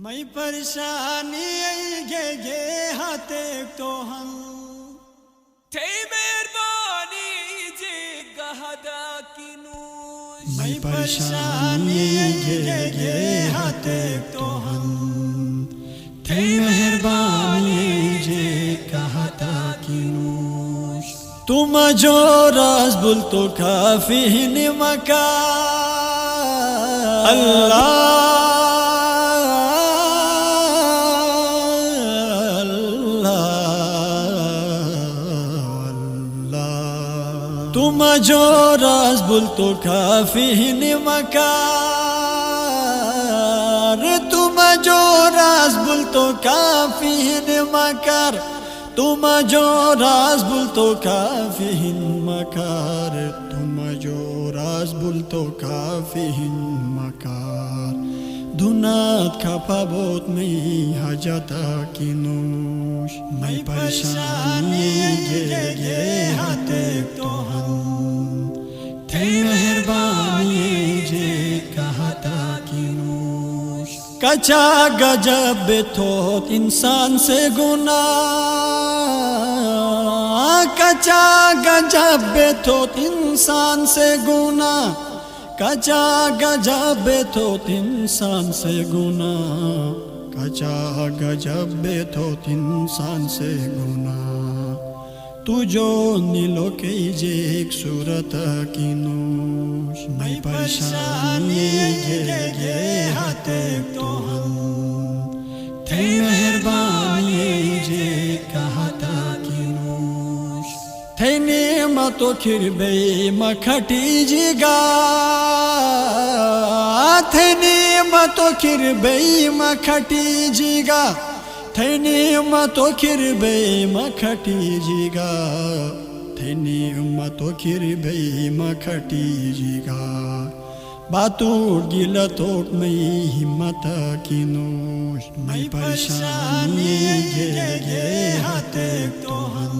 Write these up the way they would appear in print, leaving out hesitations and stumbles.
मैं परेशानी गे हाथे तो हम थे मेहरबानी जे गहदा किनूश। मैं परेशानी गे हाथे तो हम थे मेहरबानी जे कहता किनूश। तुम जो राज बुल तो काफी निमका अल्लाह तुम जो राज बुल तो काफी निमकार। तुम जो राज बुल तो काफी निमकार। तुम जो राज बुल तो काफी मकार। तुम जो राज बुल तो काफी मकार। दुनात का पाबोत में हजता किनूश। मैं परेशानी गे हाथे तो हम थे मेहरबानी जे कहता किनूश। कचा गजब बेथोत इंसान से गुना। कचा गजब बेथोत इंसान से गुना। कचा गजब बेथोत इंसान से गुना। कचा गजब बेथोत इंसान से गुना। तू जो नीलो के जे एक सूरत किनूश। मैं परेशानी गे हाथे तो हम थे मेहरबानी जे कहता किनूश। थे नेमतो खिरबे मखटी जिगा। थे नेमतो खिरबे मखटी जिगा। थे नेमतो खिरबे मखटी जिगा। थे नेमतो खिरबे मखटी जिगा। बातोट गिला तोट में हिम्मत किनूश। मैं परेशानी गे हाथे तो हम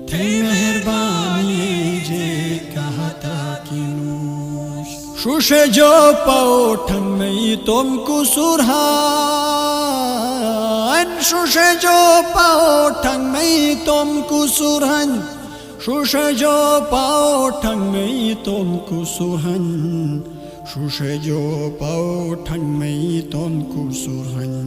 थे मेहरबानी जे कहता किनूश। शुशे जो पौठन में तुमको सुरहान। शुशे जो पौठन में तुमको सुरहन। शुशे जो पौठन में तुमको सुरहन। शुशे जो पौठन में तुमको सुरहन।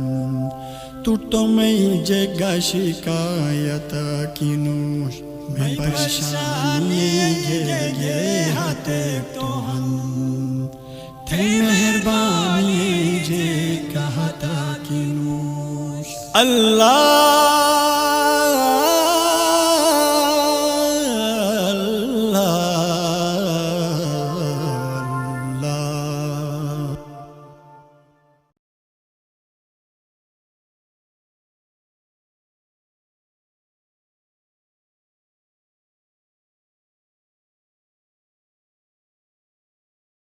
तू तो मैं जगह शिकायत किनूश। मैं परेशानी गे हाथे तो हम थे मेहरबानी जे कहता किनूश। अल्लाह